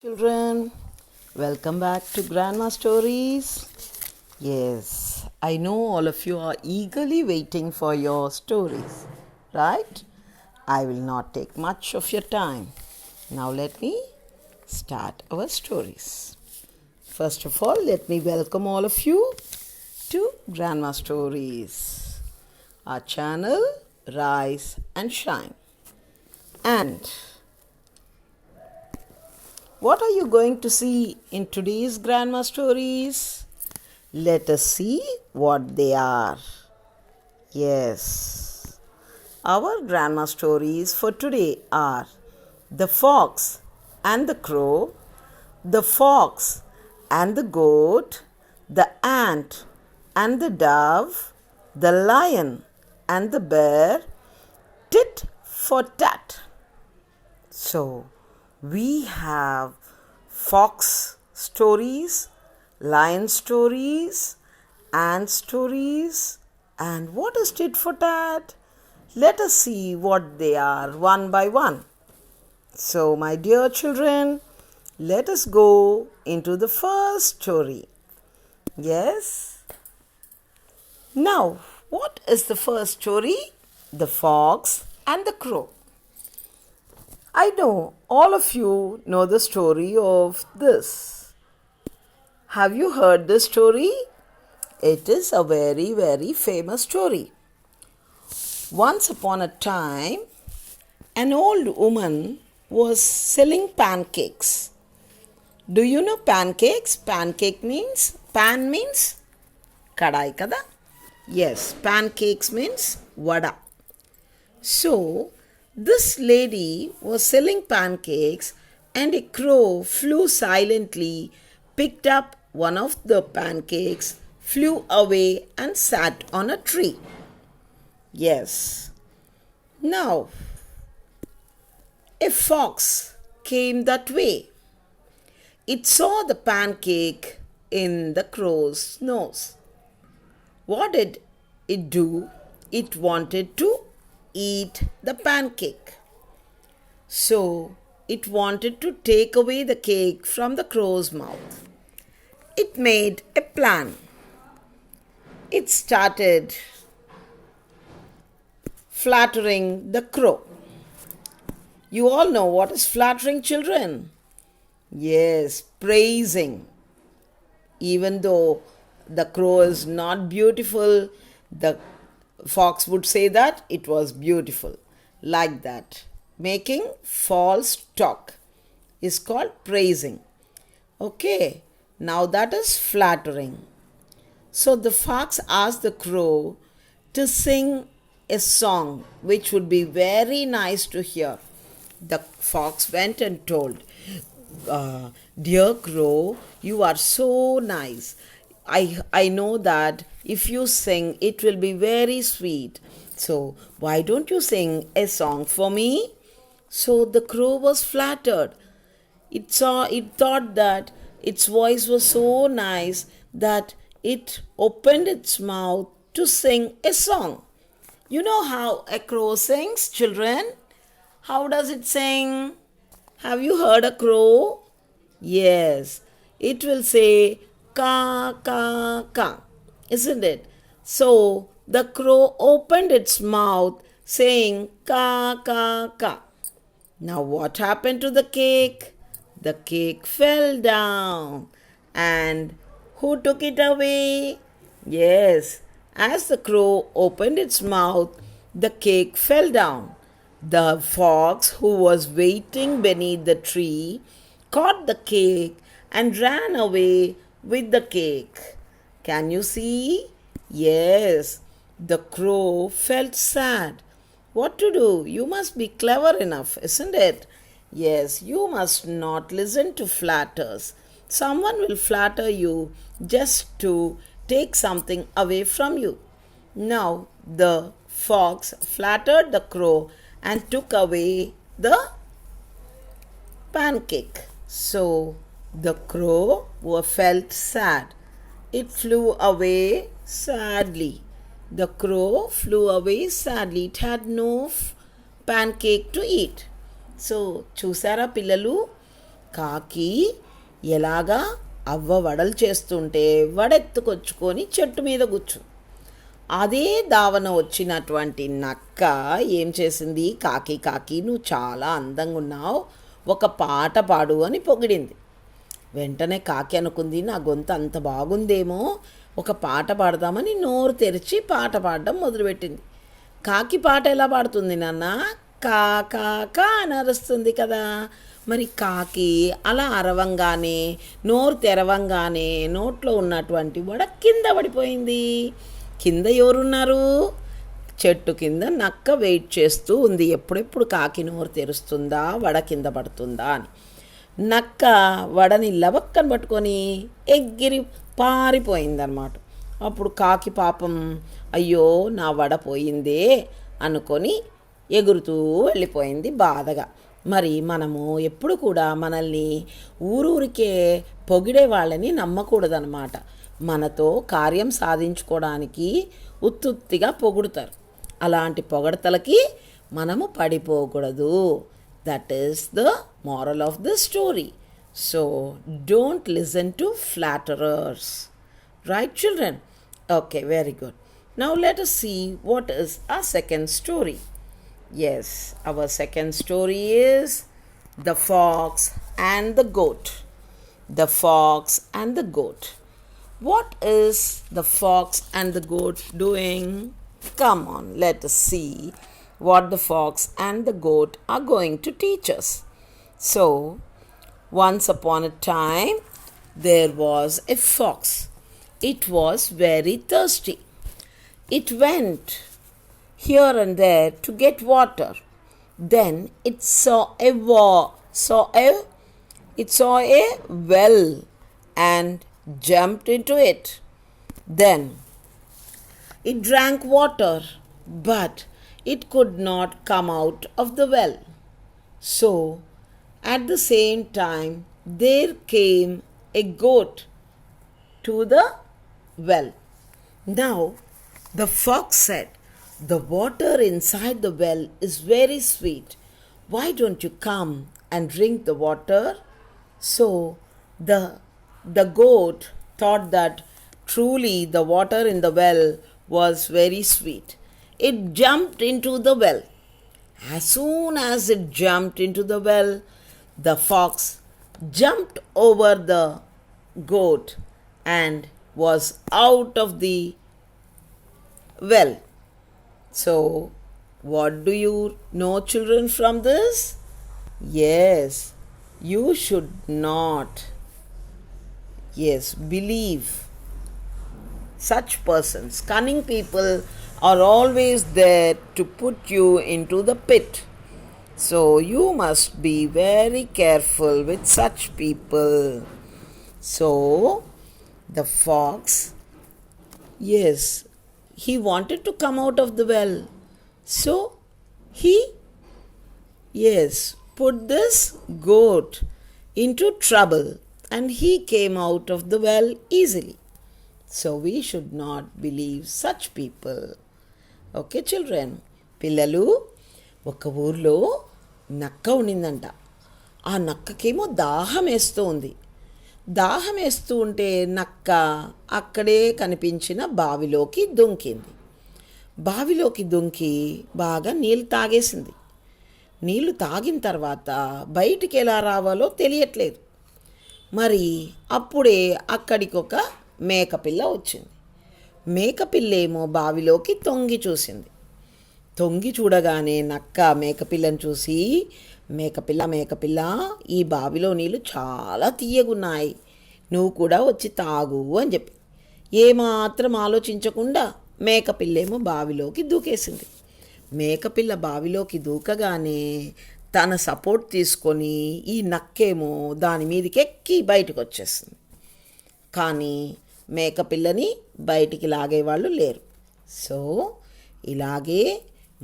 Children, welcome back to Grandma Stories. Yes, I know all of you are eagerly waiting for your stories, right? I will not take much of your time. Now, let me start our stories. First of all, let me welcome all of you to Grandma Stories, our channel Rise and Shine. And what are you going to see in today's Grandma Stories? Let us see what they are. Yes, our Grandma Stories for today are The Fox and the Crow, The Fox and the Goat, The Ant and the Dove, The Lion and the Bear, Tit for Tat. So, we have fox stories, lion stories, ant stories, and what is tit for tat? Let us see what they are one by one. So, my dear children, let us go into the first story. Yes? Now, what is the first story? The Fox and the Crow. I know all of you know the story of this. Have you heard this story? It is a very, very famous story. Once upon a time, an old woman was selling pancakes. Do you know pancakes? Pan means kadai kada? Yes, pancakes means vada. So, this lady was selling pancakes and a crow flew silently, picked up one of the pancakes, flew away and sat on a tree. Yes. Now, a fox came that way. It saw the pancake in the crow's nose. What did it do? It wanted to eat the pancake. So it wanted to take away the cake from the crow's mouth. It made a plan. It started flattering the crow. You all know what is flattering, children? Yes, praising. Even though the crow is not beautiful, the fox would say that it was beautiful. Like that. Making false talk is called praising. Okay, now that is flattering. So the fox asked the crow to sing a song which would be very nice to hear. The fox went and told, Dear crow, you are so nice. I know that if you sing, it will be very sweet. So, why don't you sing a song for me? So the crow was flattered. It thought that its voice was so nice that it opened its mouth to sing a song. You know how a crow sings, children? How does it sing? Have you heard a crow? Yes, it will say ka ka ka, isn't it? So the crow opened its mouth saying ka ka ka. Now what happened to the cake? The cake fell down. And who took it away? Yes, as the crow opened its mouth, the cake fell down. The fox, who was waiting beneath the tree, caught the cake and ran away with the cake. Can you see? Yes, the crow felt sad. What to do? You must be clever enough, isn't it? Yes, you must not listen to flatters. Someone will flatter you just to take something away from you. Now the fox flattered the crow and took away the pancake. So the crow felt sad. It flew away sadly. The crow flew away sadly. It had no pancake to eat. So, చూసారా పిల్లలు? కాకి ఎలాగా అవ్వ వడలు చేస్తుంటే వడెత్తుకొచ్చుకొని చెట్టు మీద కూర్చుంది. అదే దావన వచ్చినటువంటి నక్క ఏం చేసింది, కాకి కాకి నువ్వు చాలా అందంగా ఉన్నావు, ఒక పాట పాడు అని పొగిడింది. వెంటనే కాకి అనుకుంది, నా గొంతు అంత బాగుందేమో, ఒక పాట పాడదామని నోరు తెరిచి పాట పాడడం మొదలుపెట్టింది. కాకి పాట ఎలా పాడుతుంది నాన్న, కా కా కా అని అరుస్తుంది కదా. మరి కాకి అలా అరవంగానే, నోరు తెరవంగానే నోట్లో ఉన్నటువంటి వడ కింద పడిపోయింది. కింద ఎవరున్నారు, చెట్టు కింద నక్క వెయిట్ చేస్తూ ఉంది, ఎప్పుడెప్పుడు కాకి నోరు తెరుస్తుందా వడ కింద పడుతుందా అని. నక్క వడని లవక్కన పట్టుకొని ఎగిరి పారిపోయిందనమాట. అప్పుడు కాకి పాపం అయ్యో నా వడ పోయిందే అనుకొని ఎగురుతూ వెళ్ళిపోయింది బాధగా. మరి మనము ఎప్పుడు కూడా మనల్ని ఊరూరికే పొగిడే వాళ్ళని నమ్మకూడదనమాట. మనతో కార్యం సాధించుకోవడానికి ఉత్తుత్తిగా పొగుడుతారు, అలాంటి పొగడతలకి మనము పడిపోకూడదు. That is the moral of the story. So don't listen to flatterers. Right, children? Okay, very good. Now let us see what is our second story. Yes, our second story is The Fox and the Goat. The Fox and the Goat. What is the fox and the goat doing? Come on, let us see what the fox and the goat are going to teach us. So, once upon a time, there was a fox. It was very thirsty. It went here and there to get water. Then it saw a well and jumped into it. Then it drank water, but it could not come out of the well. So, at the same time, there came a goat to the well. Now, the fox said, "The water inside the well is very sweet. Why don't you come and drink the water?" So, the goat thought that truly the water in the well was very sweet. It jumped into the well. As soon as it jumped into the well, the fox jumped over the goat and was out of the well. So, what do you know, children, from this? Yes, you should not, believe such persons. Cunning people are always there to put you into the pit. So you must be very careful with such people. So the fox, he wanted to come out of the well. So he, put this goat into trouble and he came out of the well easily. So we should not believe such people. Okay, children? పిల్లలు, ఒక ఊర్లో నక్క ఉండిందంట. ఆ నక్కకేమో దాహం వేస్తూ ఉంది. దాహం వేస్తూ ఉంటే నక్క అక్కడే కనిపించిన బావిలోకి దుంకింది. బావిలోకి దుంకి బాగా నీళ్ళు తాగేసింది. నీళ్లు తాగిన తర్వాత బయటికి ఎలా రావాలో తెలియట్లేదు. మరి అప్పుడే అక్కడికి ఒక మేకపిల్ల వచ్చింది. మేకపిల్లేమో బావిలోకి తొంగి చూసింది. తొంగి చూడగానే నక్క మేకపిల్లను చూసి, మేకపిల్ల, ఈ బావిలో నీళ్ళు చాలా తీయగున్నాయి, నువ్వు కూడా వచ్చి తాగు అని చెప్పి ఏమాత్రం ఆలోచించకుండా మేకపిల్లేమో బావిలోకి దూకేసింది. మేకపిల్ల బావిలోకి దూకగానే తన సపోర్ట్ తీసుకొని ఈ నక్కేమో దాని మీదకి ఎక్కి బయటకు వచ్చేసింది. కానీ మేకపిల్లని బయటికి లాగేవాళ్ళు లేరు. సో ఇలాగే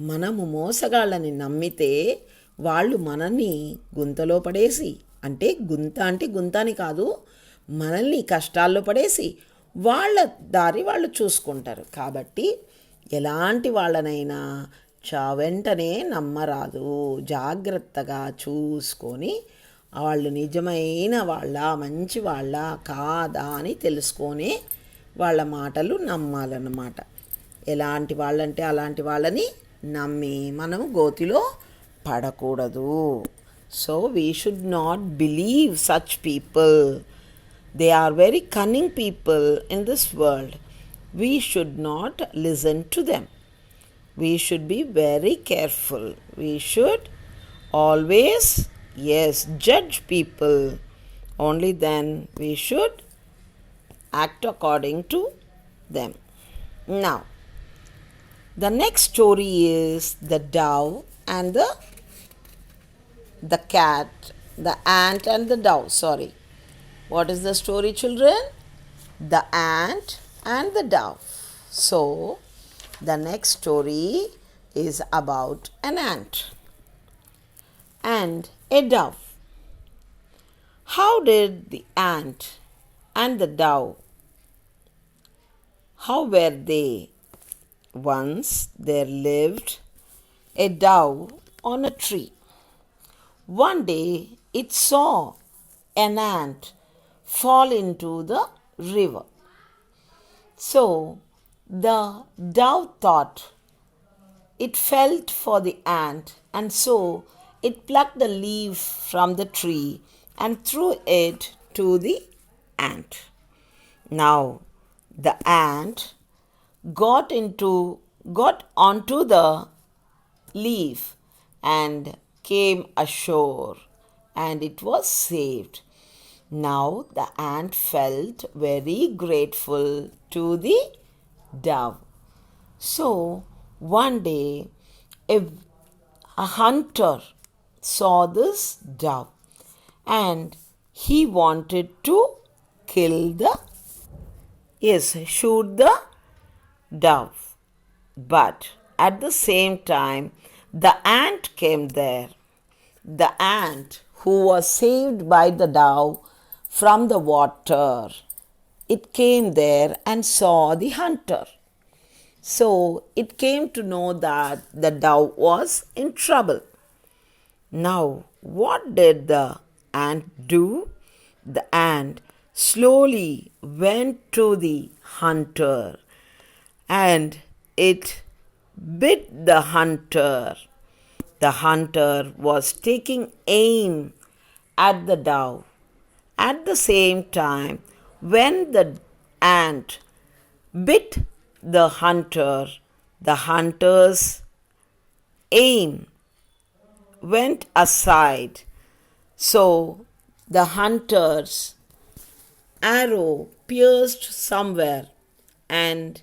మనము మోసగాళ్ళని నమ్మితే వాళ్ళు మనల్ని గుంతలో పడేసి, అంటే గుంత అని కాదు, మనల్ని కష్టాల్లో పడేసి వాళ్ళ దారి వాళ్ళు చూసుకుంటారు. కాబట్టి ఎలాంటి వాళ్ళనైనా వెంటనే నమ్మరాదు. జాగ్రత్తగా చూసుకొని వాళ్ళు నిజమైన వాళ్ళ, మంచి వాళ్ళ కాదా అని తెలుసుకొని వాళ్ళ మాటలు నమ్మాలన్నమాట. ఎలాంటి వాళ్ళంటే అలాంటి వాళ్ళని నమ్మి మనం గోతిలో పడకూడదు. So we should not believe such people. They are very cunning people in this world. We should not listen to them. We should be very careful. We should always, yes, judge people. Only then we should act according to them. Now, the next story is the dove and the cat, the ant and the dove. Sorry. What is the story, children? The ant and the dove. So, the next story is about an ant and a dove. How did the ant and the dove, how were they? Once there lived a dove on a tree. One day it saw an ant fall into the river. So the dove thought it felt for the ant, and so it plucked a leaf from the tree and threw it to the ant. Now the ant got onto the leaf and came ashore, and it was saved. Now the ant felt very grateful to the dove. So one day a hunter saw this dove and he wanted to shoot the dove. But at the same time the ant came there. The ant who was saved by the dove from the water, it came there and saw the hunter. So it came to know that the dove was in trouble. Now what did the ant do? The ant slowly went to the hunter and it bit the hunter. The hunter was taking aim at the dove. At the same time, when the ant bit the hunter's aim went aside. So the hunter's arrow pierced somewhere and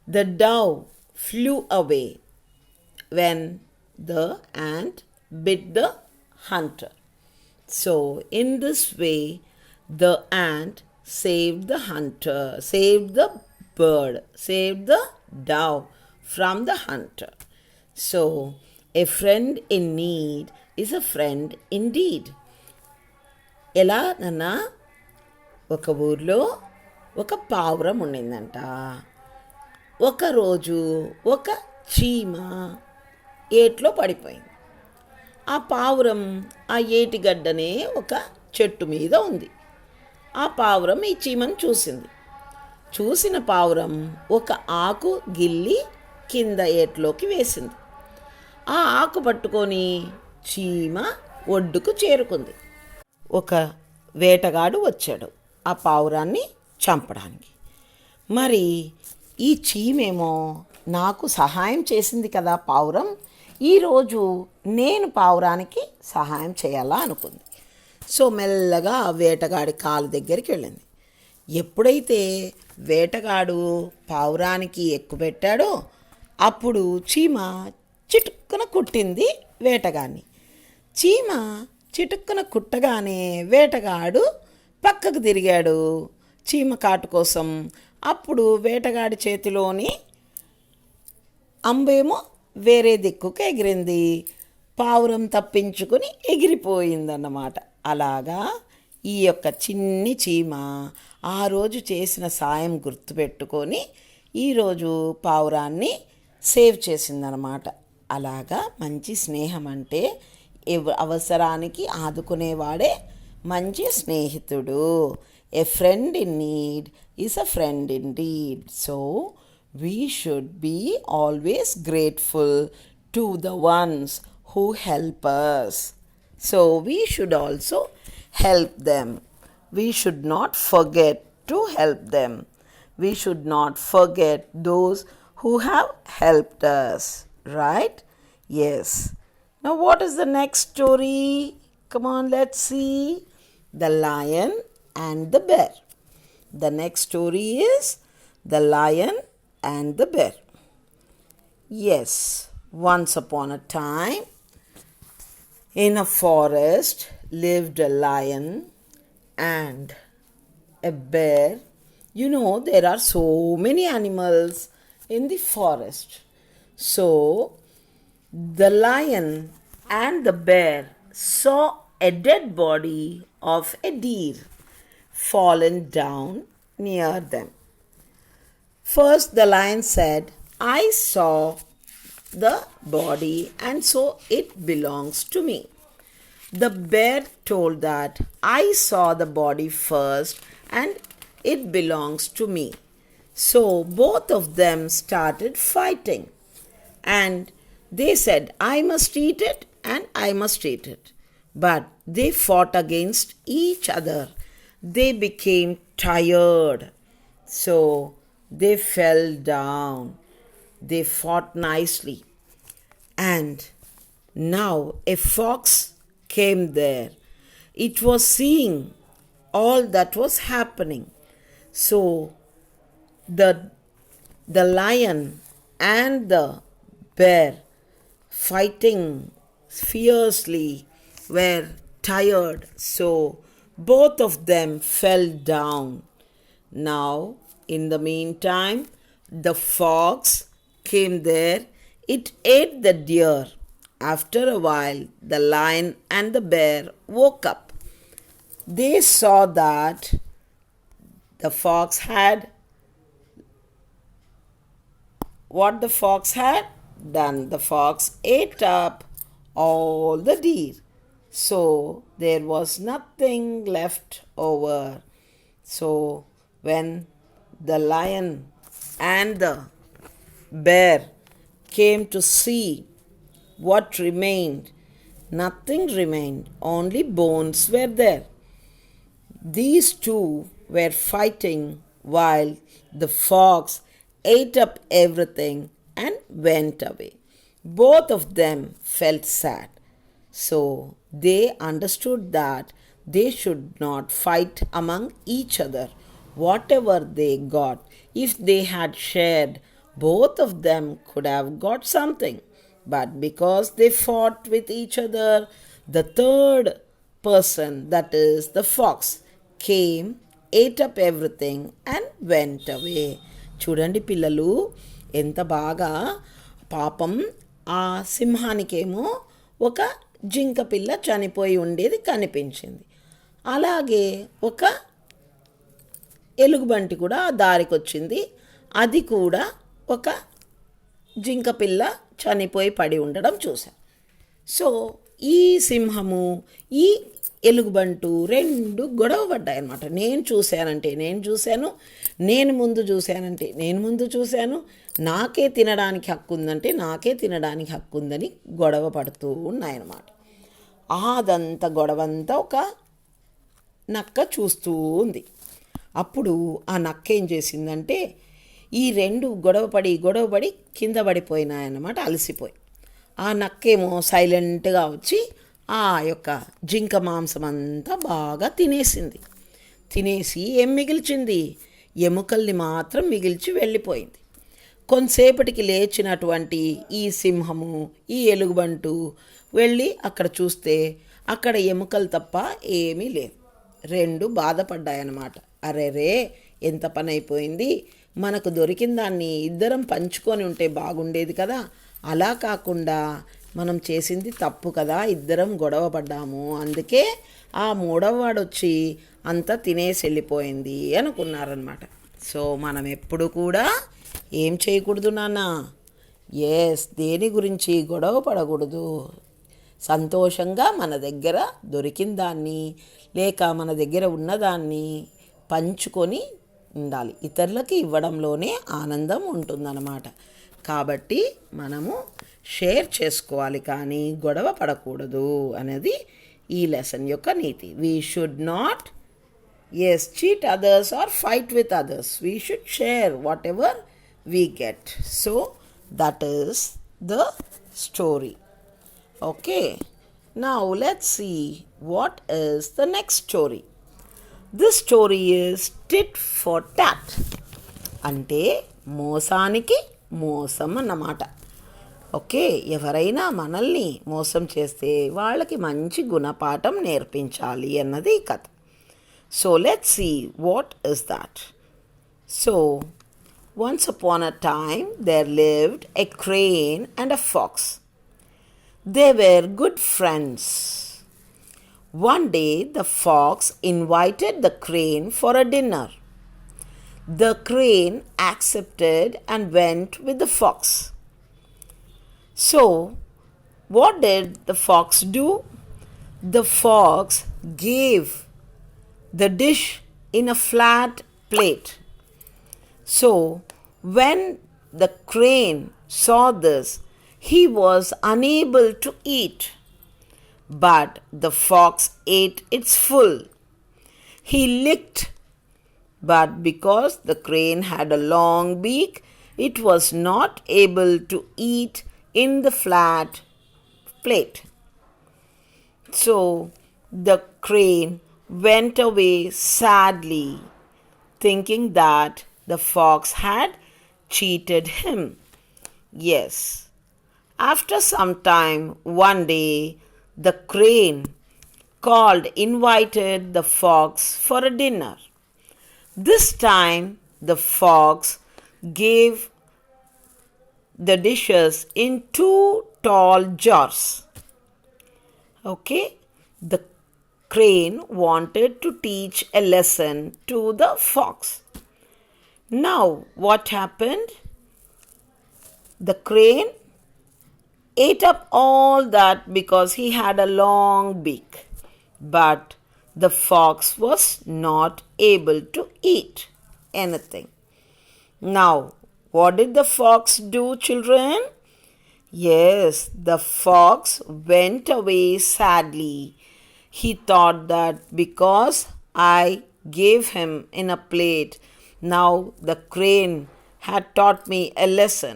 the dove flew away when the ant bit the hunter. So in this way the ant saved the hunter, saved the bird, saved the dove from the hunter. So a friend in need is a friend indeed. ఎలా నాన్న, ఒక ఊర్లో ఒక పావురం ఉండిందంట. ఒకరోజు ఒక చీమ ఏట్లో పడిపోయింది. ఆ పావురం ఆ ఏటిగడ్డనే ఒక చెట్టు మీద ఉంది. ఆ పావురం ఈ చీమను చూసింది. చూసిన పావురం ఒక ఆకు గిల్లి కింద ఏట్లోకి వేసింది. ఆ ఆకు పట్టుకొని చీమ ఒడ్డుకు చేరుకుంది. ఒక వేటగాడు వచ్చాడు ఆ పావురాన్ని చంపడానికి. మరి ఈ చీమేమో నాకు సహాయం చేసింది కదా పావురం, ఈరోజు నేను పావురానికి సహాయం చేయాలా అనుకుంది. సో మెల్లగా ఆ వేటగాడి కాలు దగ్గరికి వెళ్ళింది. ఎప్పుడైతే వేటగాడు పావురానికి ఎక్కుపెట్టాడో అప్పుడు చీమ చిటుక్కున కుట్టింది వేటగాడిని. చీమ చిటుక్కున కుట్టగానే వేటగాడు పక్కకు తిరిగాడు చీమ కాటు కోసం. అప్పుడు వేటగాడి చేతిలోని అంబేమో వేరే దిక్కుకు ఎగిరింది. పావురం తప్పించుకుని ఎగిరిపోయిందన్నమాట. అలాగా ఈ యొక్క చిన్ని చీమ ఆ రోజు చేసిన సాయం గుర్తుపెట్టుకొని ఈరోజు పావురాన్ని సేవ్ చేసిందనమాట. అలాగా మంచి స్నేహం అంటే అవసరానికి ఆదుకునేవాడే మంచి స్నేహితుడు. A friend in need is a friend in deed. So we should be always grateful to the ones who help us. So we should also help them. We should not forget to help them. We should not forget those who have helped us. Right? Yes. Now, what is the next story? Come on, let's see. The Lion and the Bear. The next story is The Lion and the Bear. Yes, once upon a time, in a forest lived a lion and a bear. You know, there are so many animals in the forest. So, the lion and the bear saw a dead body of a deer fallen down near them. First, the lion said, "I saw the body and so it belongs to me." The bear told that, "I saw the body first and it belongs to me." So both of them started fighting and they said, "I must eat it and I must eat it." But they fought against each other. They became tired, so they fell down. They fought nicely. And now a fox came there. It was seeing all that was happening. So the lion and the bear, fighting fiercely, were tired. So both of them fell down. Now, in the meantime, the fox came there. It ate the deer. After a while, the lion and the bear woke up. They saw that the fox had what the fox had done. The fox ate up all the deer. So there was nothing left over. So when the lion and the bear came to see what remained, nothing remained, only bones were there. These two were fighting while the fox ate up everything and went away. Both of them felt sad. So they understood that they should not fight among each other. Whatever they got, if they had shared, both of them could have got something. But because they fought with each other, the third person, that is the fox, came, ate up everything and went away. చూడండి పిల్లలు, ఎంత బాగా పాపం ఆ సింహానికేమో ఒక జింక పిల్ల చనిపోయి ఉండేది కనిపించింది. అలాగే ఒక ఎలుగుబంటి కూడా ఆ దారికి వచ్చింది. అది కూడా ఒక జింక పిల్ల చనిపోయి పడి ఉండడం చూశాం. సో ఈ సింహము ఈ ఎలుగుబంటు రెండు గొడవ పడ్డాయి అన్నమాట. నేను చూశానంటే నేను చూశాను, నేను ముందు చూశానంటే నేను ముందు చూశాను, నాకే తినడానికి హక్కు ఉందంటే నాకే తినడానికి హక్కు ఉందని గొడవ పడుతూ ఉన్నాయన్నమాట. అదంతా గొడవంతా ఒక నక్క చూస్తూ ఉంది. అప్పుడు ఆ నక్క ఏం చేసిందంటే ఈ రెండు గొడవపడి కింద పడిపోయినాయన్నమాట, అలసిపోయి. ఆ నక్కేమో సైలెంట్గా వచ్చి ఆ యొక్క జింక మాంసం అంతా బాగా తినేసి ఏం మిగిల్చింది, ఎముకల్ని మాత్రం మిగిల్చి వెళ్ళిపోయింది. కొంతసేపటికి లేచినటువంటి ఈ సింహము ఈ ఎలుగుబంటు వెళ్ళి అక్కడ చూస్తే అక్కడ ఎముకలు తప్ప ఏమీ లేవు. రెండు బాధపడ్డాయన్నమాట. అరెరే, ఎంత పని అయిపోయింది, మనకు దొరికిన దాన్ని ఇద్దరం పంచుకొని ఉంటే బాగుండేది కదా, అలా కాకుండా మనం చేసింది తప్పు కదా, ఇద్దరం గొడవ పడ్డాము, అందుకే ఆ మూడవవాడు వచ్చి అంతా తినేసి వెళ్ళిపోయింది అనుకున్నారనమాట. సో మనం ఎప్పుడు కూడా ఏం చేయకూడదు నాన్న, దేని గురించి గొడవ పడకూడదు. సంతోషంగా మన దగ్గర దొరికిన దాన్ని లేక మన దగ్గర ఉన్నదాన్ని పంచుకొని ఉండాలి. ఇతరులకి ఇవ్వడంలోనే ఆనందం ఉంటుందన్నమాట. కాబట్టి మనము షేర్ చేసుకోవాలి కానీ గొడవ పడకూడదు అనేది ఈ లెసన్ యొక్క నీతి. We should not cheat others or fight with others. We should share whatever we get. So that is the story. Okay, now let's see what is the next story. This story is tit for tat. అంటే మోసానికి మోసం అన్నమాట. Okay, ఎవరైనా మనల్ని మోసం చేస్తే వాళ్ళకి మంచి గుణపాఠం నేర్పించాలి అన్నది ఈ కథ. So let's see what is that. So once upon a time there lived a crane and a fox. They were good friends. One day the fox invited the crane for a dinner. The crane accepted and went with the fox. So what did the fox do? The fox gave the dish in a flat plate. So when the crane saw this, he was unable to eat. But the fox ate its full. He licked, but because the crane had a long beak, it was not able to eat in the flat plate. So the crane went away sadly, thinking that the fox had cheated him. Yes. After some time, one day, the crane invited the fox for a dinner. This time, the fox gave the dishes in 2 tall jars. Okay? The crane wanted to teach a lesson to the fox. Now, what happened? The crane ate up all that because he had a long beak. But the fox was not able to eat anything. Now, what did the fox do, children? Yes, the fox went away sadly. He thought that because I gave him in a plate, now the crane had taught me a lesson.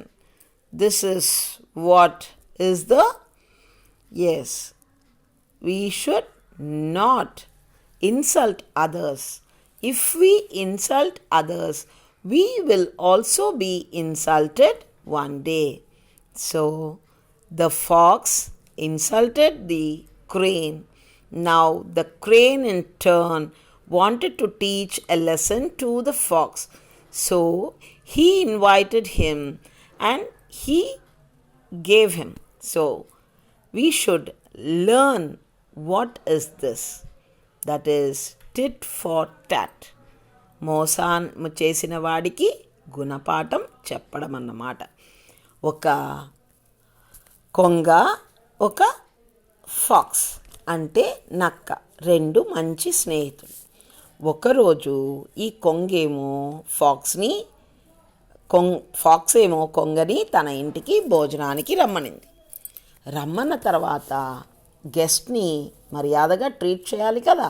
This is what is the... Yes, we should not insult others. If we insult others, we will also be insulted one day. So the fox insulted the crane. Now the crane in turn wanted to teach a lesson to the fox. So he invited him and he gave him. So we should learn what is this. That is tit for tat. మోసాన్ చేసిన వాడికి గుణపాఠం చెప్పడం అన్నమాట. ఒక కొంగ, ఒక pox అంటే నక్క, 2 మంచి స్నేహితులు. ఒకరోజు ఈ కొంగేమో ఫాక్స్ ఏమో కొంగని తన ఇంటికి భోజనానికి రమ్మనింది. రమ్మన్న తర్వాత గెస్ట్ని మర్యాదగా ట్రీట్ చేయాలి కదా.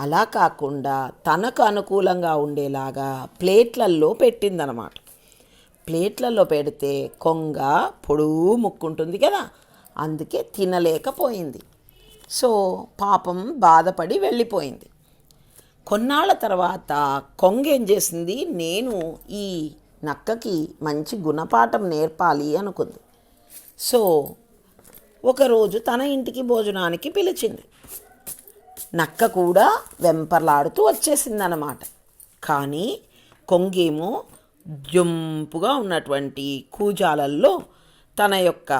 అలా కాకుండా తనకు అనుకూలంగా ఉండేలాగా ప్లేట్లల్లో పెట్టిందనమాట. ప్లేట్లలో పెడితే కొంగ పొడుగు ముక్కుంటుంది కదా, అందుకే తినలేకపోయింది. సో పాపం బాధపడి వెళ్ళిపోయింది. కొన్నాళ్ళ తర్వాత కొంగ ఏం చేసింది, నేను ఈ నక్కకి మంచి గుణపాఠం నేర్పాలి అనుకుంది. సో ఒకరోజు తన ఇంటికి భోజనానికి పిలిచింది. నక్క కూడా వెంపర్లాడుతూ వచ్చేసిందన్నమాట. కానీ కొంగేమో జంపుగా ఉన్నటువంటి కూజాలల్లో తన యొక్క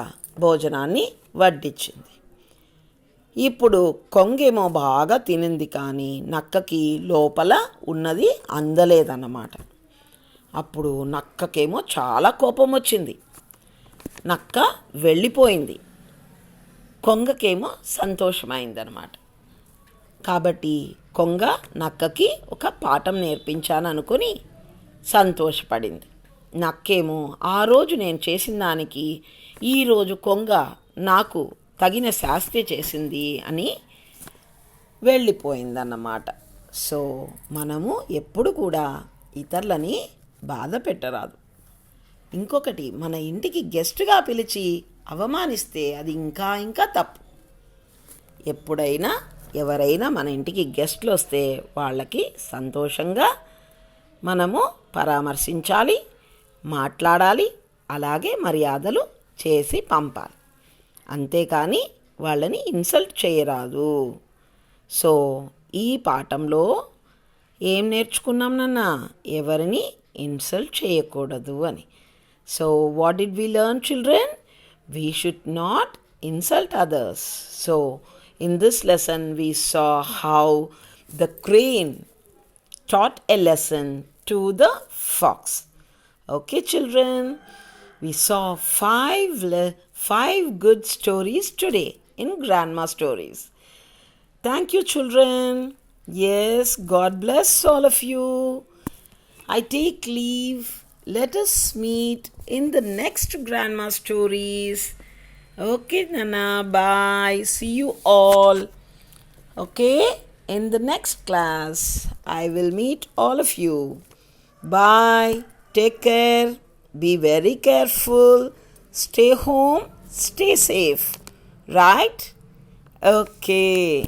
భోజనాన్ని వడ్డించింది. ఇప్పుడు కొంగేమో బాగా తినింది, కానీ నక్కకి లోపల ఉన్నది అందలేదన్నమాట. అప్పుడు నక్కకేమో చాలా కోపం వచ్చింది. నక్క వెళ్ళిపోయింది. కొంగకేమో సంతోషమైందనమాట. కాబట్టి కొంగ నక్కకి ఒక పాఠం నేర్పించాను అనుకుని సంతోషపడింది. నక్కేమో ఆ రోజు నేను చేసిన దానికి ఈరోజు కొంగ నాకు తగిన శాస్తి చేసింది అని వెళ్ళిపోయిందన్నమాట. సో మనము ఎప్పుడు కూడా ఇతరులని బాధ పెట్టరాదు. ఇంకొకటి, మన ఇంటికి గెస్ట్గా పిలిచి అవమానిస్తే అది ఇంకా ఇంకా తప్పు. ఎప్పుడైనా ఎవరైనా మన ఇంటికి గెస్ట్లు వస్తే వాళ్ళకి సంతోషంగా మనము పరామర్శించాలి, మాట్లాడాలి, అలాగే మర్యాదలు చేసి పంపాలి. అంతేకాని వాళ్ళని ఇన్సల్ట్ చేయరాదు. సో ఈ పాఠంలో ఏం నేర్చుకున్నాం నాన్న? ఎవరిని ఇన్సల్ట్ చేయకూడదు అని. So what did we learn children? We should not insult others. So in this lesson we saw how the crane taught a lesson to the fox. Okay children, we saw five good stories today in Grandma Stories. Thank you children. Yes, God bless all of you. I take leave. Let us meet in the next Grandma Stories. Okay, Nana, bye. See you all. Okay, in the next class, I will meet all of you. Bye. Take care. Be very careful. Stay home. Stay safe. Right? Okay.